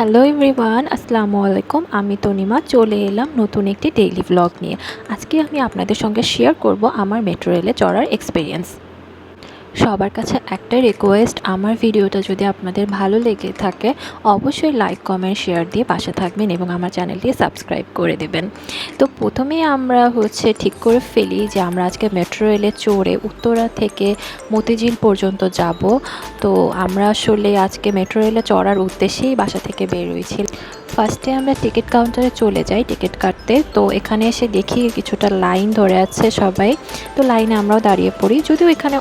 Hello everyone, আসসালামু আলাইকুম। আমি তনিমা চলে এলাম নতুন একটি ডেইলি ব্লগ নিয়ে। আজকে আমি আপনাদের সঙ্গে শেয়ার করব আমার মেট্রো রেলে চড়ার এক্সপিরিয়েন্স। সবার কাছে একটা রিকোয়েস্ট, আমার ভিডিওটা যদি আপনাদের ভালো লেগে থাকে অবশ্যই লাইক কমেন্ট শেয়ার দিয়ে পাশে থাকবেন এবং আমার চ্যানেলটি সাবস্ক্রাইব করে দেবেন। তো প্রথমেই আমরা ঠিক করে ফেলি যে আমরা আজকে মেট্রো রেলে চড়ে উত্তরা থেকে মতিঝিল পর্যন্ত যাব। তো আমরা আসলে আজকে মেট্রো রেলে চড়ার উদ্দেশ্যেই বাসা থেকে বেরোয়েছি। ফার্স্টে আমরা টিকিট কাউন্টারে চলে যাই টিকিট কাটতে। তো এখানে এসে দেখি কিছুটা লাইন ধরে আছে সবাই। তো লাইনে আমরাও দাঁড়িয়ে পড়ি, যদিও এখানে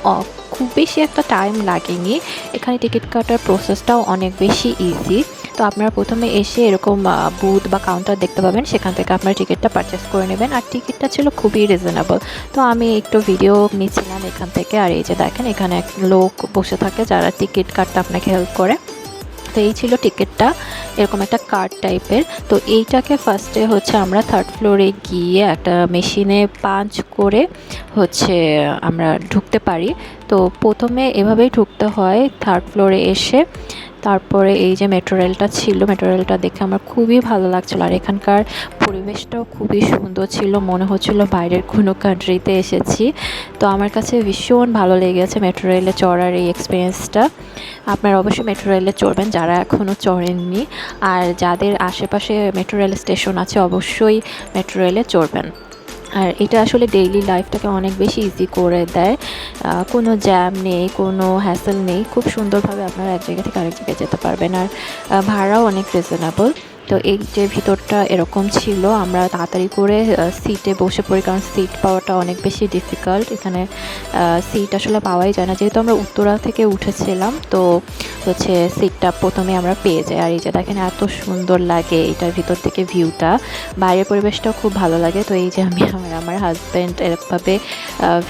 খুব বেশি একটা টাইম লাগেনি। এখানে টিকিট কাটার প্রসেসটাও অনেক বেশি ইজি। তো আপনারা প্রথমে এসে এরকম বুথ বা কাউন্টার দেখতে পাবেন, সেখান থেকে আপনারা টিকিটটা পারচেস করে নেবেন। আর টিকিটটা ছিল খুবই রিজনেবল। তো আমি একটু ভিডিও নিচ্ছিলাম এখান থেকে। আর এই যে দেখেন, এখানে এক লোক বসে থাকে যারা টিকিট কাটতে আপনাকে হেল্প করে। তো এই ছিল টিকিটটা, এরকম একটা কার্ড টাইপের। তো এইটাকে ফার্স্টে আমরা থার্ড ফ্লোরে গিয়ে একটা মেশিনে পাঞ্চ করে আমরা ঢুকতে পারি। তো প্রথমে এভাবেই ঢুকতে হয় থার্ড ফ্লোরে এসে। তারপরে এই যে মেট্রো রেলটা ছিল, মেট্রো রেলটা দেখে আমার খুবই ভালো লাগছিলো। আর এখানকার পরিবেশটাও খুবই সুন্দর ছিল, মনে হচ্ছিলো বাইরের কোনো কান্ট্রিতে এসেছি। তো আমার কাছে ভীষণ ভালো লেগেছে মেট্রো রেলে চড়ার এই এক্সপিরিয়েন্সটা। আপনারা অবশ্যই মেট্রো রেলে চড়বেন যারা এখনও চড়েননি। আর যাদের আশেপাশে মেট্রো রেল স্টেশন আছে অবশ্যই মেট্রো রেলে চড়বেন। আর এটা আসলে ডেইলি লাইফটাকে অনেক বেশি ইজি করে দেয়। কোনো জ্যাম নেই, কোনো হ্যাসেল নেই, খুব সুন্দরভাবে আপনারা এক জায়গা থেকে আরেক জায়গায় যেতে পারবেন। আর ভাড়াও অনেক রিজনেবল। তো এই যে ভিতরটা এরকম ছিল, আমরা তাড়াতাড়ি করে সিটে বসে পড়ি, কারণ সিট পাওয়াটা অনেক বেশি ডিফিকাল্ট। এখানে সিট আসলে পাওয়াই যায় না, যেহেতু আমরা উত্তরা থেকে উঠেছিলাম। তো সিটটা প্রথমে আমরা পেয়ে যাই। আর এই যে দেখেন এত সুন্দর লাগে এটার ভিতর থেকে ভিউটা, বাইরের পরিবেশটাও খুব ভালো লাগে। তো এই যে আমি আমার হাজব্যান্ড এরকমভাবে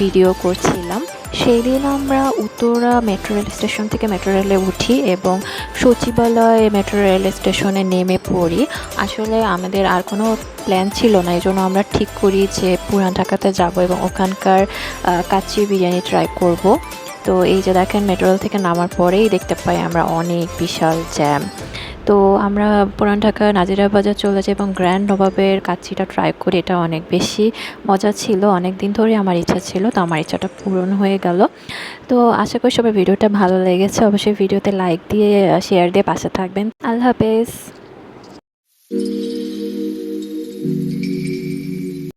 ভিডিও করছিলাম। সেই দিন আমরা উত্তরা মেট্রো রেল স্টেশন থেকে মেট্রো রেলে উঠি এবং সচিবালয় মেট্রো রেল স্টেশনে নেমে পড়ি। আসলে আমাদের আর কোনো প্ল্যান ছিল না, এই জন্য আমরা ঠিক করি যে পুরান ঢাকাতে যাব এবং ওখানকার কাচ্চি বিরিয়ানি ট্রাই করব। তো এই যে দেখেন, মেট্রো রেল থেকে নামার পরেই দেখতে পাই আমরা অনেক বিশাল জ্যাম। তো আমরা পুরান ঢাকা নাজিরা বাজার চলে যাই এবং গ্র্যান্ড নবাবের কাচ্চিটা ট্রাই করি। এটা অনেক বেশি মজা ছিল, অনেক দিন ধরে আমার ইচ্ছা ছিল, তো আমার ইচ্ছাটা পূরণ হয়ে গেল। তো আশা করি সবার ভিডিওটা ভালো লেগেছে। অবশ্যই ভিডিওতে লাইক দিয়ে শেয়ার দিয়ে পাশে থাকবেন। আল্লাহ হাফেজ।